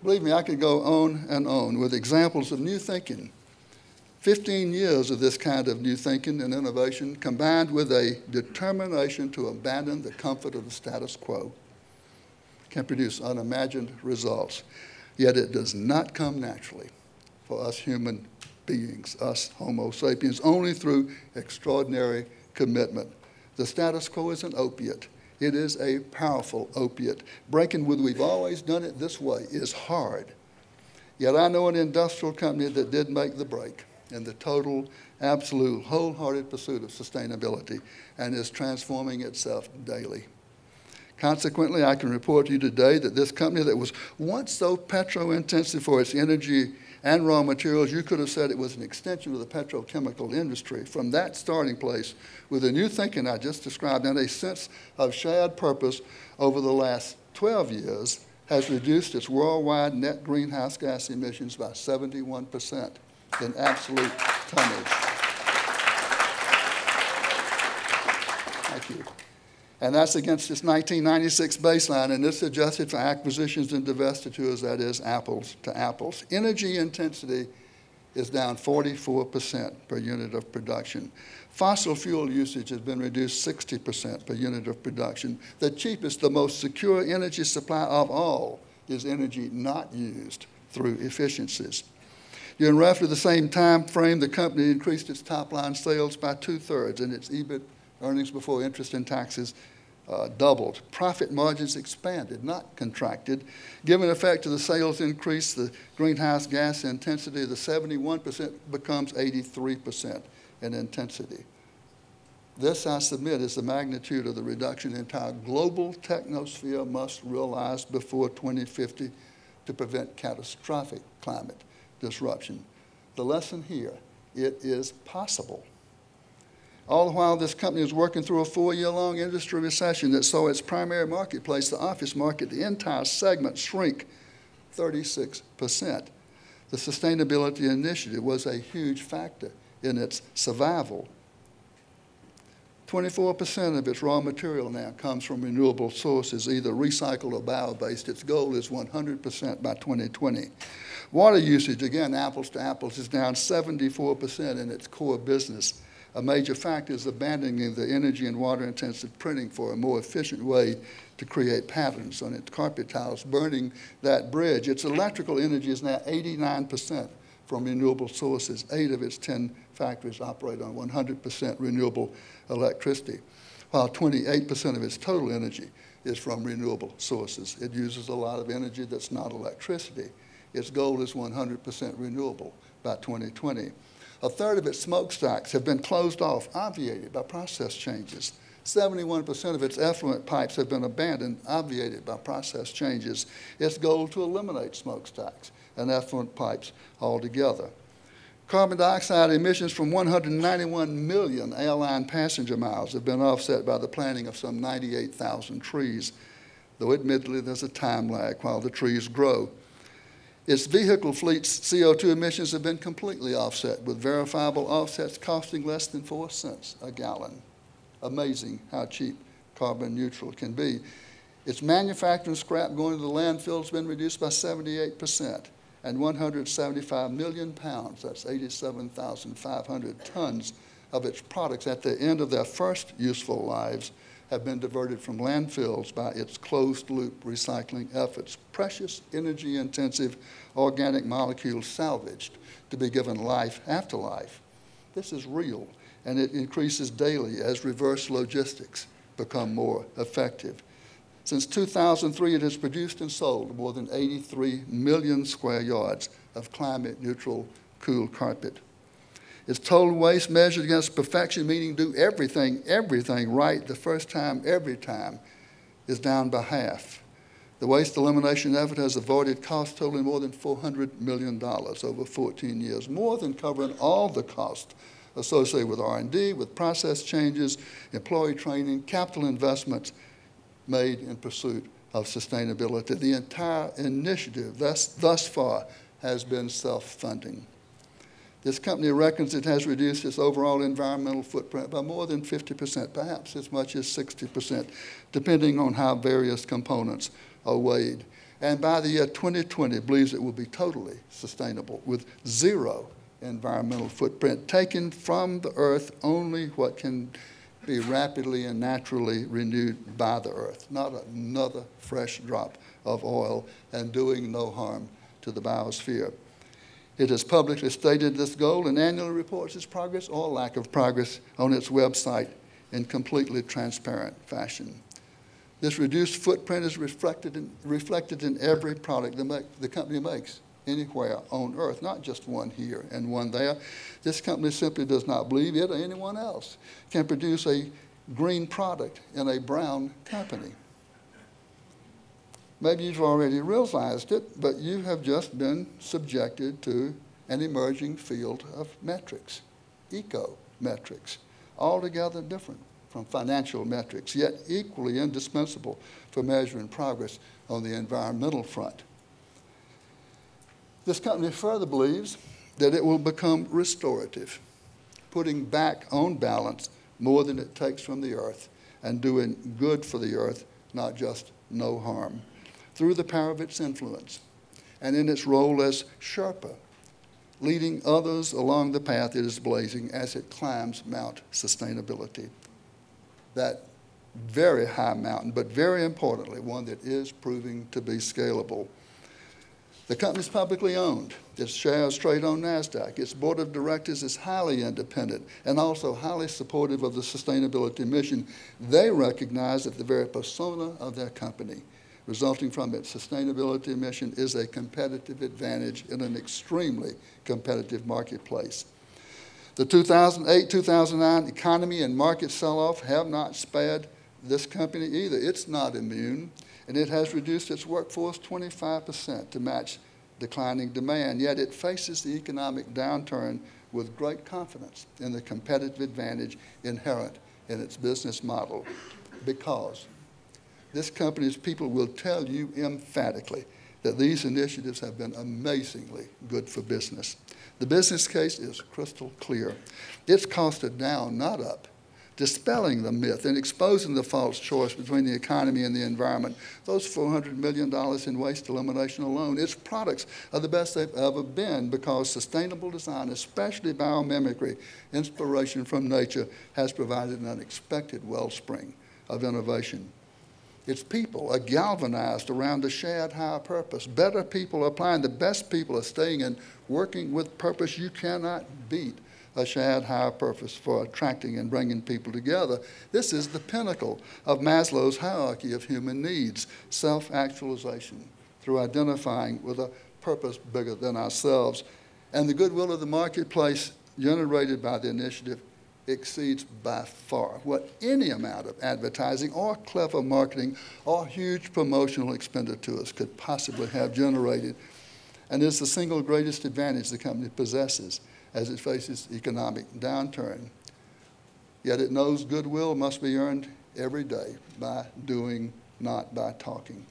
Believe me, I could go on and on with examples of new thinking. 15 years of this kind of new thinking and innovation combined with a determination to abandon the comfort of the status quo can produce unimagined results. Yet it does not come naturally for us human beings, us Homo sapiens, only through extraordinary commitment. The status quo is an opiate. It is a powerful opiate. Breaking with we've always done it this way is hard. Yet I know an industrial company that did make the break in the total, absolute, wholehearted pursuit of sustainability and is transforming itself daily. Consequently, I can report to you today that this company that was once so petro-intensive for its energy and raw materials, you could have said it was an extension of the petrochemical industry. From that starting place, with the new thinking I just described and a sense of shared purpose over the last 12 years, has reduced its worldwide net greenhouse gas emissions by 71% in absolute tonnage. Thank you. And that's against its 1996 baseline, and it's adjusted for acquisitions and divestitures, that is, apples to apples. Energy intensity is down 44% per unit of production. Fossil fuel usage has been reduced 60% per unit of production. The cheapest, the most secure energy supply of all is energy not used through efficiencies. During roughly the same time frame, the company increased its top-line sales by 2/3, and its EBIT, earnings before interest and taxes, doubled. Profit margins expanded, not contracted. Given effect to the sales increase, the greenhouse gas intensity of the 71% becomes 83% in intensity. This, I submit, is the magnitude of the reduction the entire global technosphere must realize before 2050 to prevent catastrophic climate disruption. The lesson here, it is possible. All the while, this company is working through a 4-year-long industry recession that saw its primary marketplace, the office market, the entire segment shrink 36%. The sustainability initiative was a huge factor in its survival. 24% of its raw material now comes from renewable sources, either recycled or bio-based. Its goal is 100% by 2020. Water usage, again, apples to apples, is down 74% in its core business. A major factor is abandoning the energy and water-intensive printing for a more efficient way to create patterns on its carpet tiles, burning that bridge. Its electrical energy is now 89% from renewable sources. 8 of its 10 factories operate on 100% renewable electricity, while 28% of its total energy is from renewable sources. It uses a lot of energy that's not electricity. Its goal is 100% renewable by 2020. 1/3 of its smokestacks have been closed off, obviated by process changes. 71% of its effluent pipes have been abandoned, obviated by process changes. Its goal to eliminate smokestacks and effluent pipes altogether. Carbon dioxide emissions from 191 million airline passenger miles have been offset by the planting of some 98,000 trees, though admittedly there's a time lag while the trees grow. Its vehicle fleet's CO2 emissions have been completely offset, with verifiable offsets costing less than 4 cents a gallon. Amazing how cheap carbon neutral can be. Its manufacturing scrap going to the landfill has been reduced by 78%, and 175 million pounds, that's 87,500 tons, of its products at the end of their first useful lives have been diverted from landfills by its closed-loop recycling efforts. Precious, energy-intensive organic molecules salvaged to be given life after life. This is real, and it increases daily as reverse logistics become more effective. Since 2003, it has produced and sold more than 83 million square yards of climate-neutral cool carpet. Its total waste measured against perfection, meaning do everything right the first time, every time, is down by half. The waste elimination effort has avoided costs totaling more than $400 million over 14 years, more than covering all the costs associated with R&D, with process changes, employee training, capital investments made in pursuit of sustainability. The entire initiative thus far has been self-funding. This company reckons it has reduced its overall environmental footprint by more than 50%, perhaps as much as 60%, depending on how various components are weighed. and by the year 2020 believes it will be totally sustainable with zero environmental footprint, taking from the earth only what can be rapidly and naturally renewed by the earth, not another fresh drop of oil, and doing no harm to the biosphere. It has publicly stated this goal and annually reports its progress or lack of progress on its website in completely transparent fashion. This reduced footprint is reflected in every product the company makes anywhere on earth, not just one here and one there. This company simply does not believe it or anyone else can produce a green product in a brown company. Maybe you've already realized it, but you have just been subjected to an emerging field of metrics, eco-metrics, altogether different from financial metrics, yet equally indispensable for measuring progress on the environmental front. This company further believes that it will become restorative, putting back on balance more than it takes from the earth and doing good for the earth, not just no harm, through the power of its influence and in its role as Sherpa, leading others along the path it is blazing as it climbs Mount Sustainability. That very high mountain, but very importantly, one that is proving to be scalable. The company is publicly owned. Its shares trade on NASDAQ. Its board of directors is highly independent and also highly supportive of the sustainability mission. They recognize that the very persona of their company, resulting from its sustainability mission, is a competitive advantage in an extremely competitive marketplace. The 2008-2009 economy and market sell-off have not spared this company either. It's not immune, and it has reduced its workforce 25% to match declining demand, yet it faces the economic downturn with great confidence in the competitive advantage inherent in its business model, because this company's people will tell you emphatically that these initiatives have been amazingly good for business. The business case is crystal clear. It's costed down, not up, dispelling the myth and exposing the false choice between the economy and the environment. Those $400 million in waste elimination alone, its products are the best they've ever been because sustainable design, especially biomimicry, inspiration from nature, has provided an unexpected wellspring of innovation. Its people are galvanized around a shared higher purpose. Better people are applying, the best people are staying and working with purpose. You cannot beat a shared higher purpose for attracting and bringing people together. This is the pinnacle of Maslow's hierarchy of human needs, self-actualization through identifying with a purpose bigger than ourselves. And the goodwill of the marketplace generated by the initiative exceeds by far what any amount of advertising or clever marketing or huge promotional expenditures could possibly have generated, and is the single greatest advantage the company possesses as it faces economic downturn. Yet it knows goodwill must be earned every day by doing, not by talking.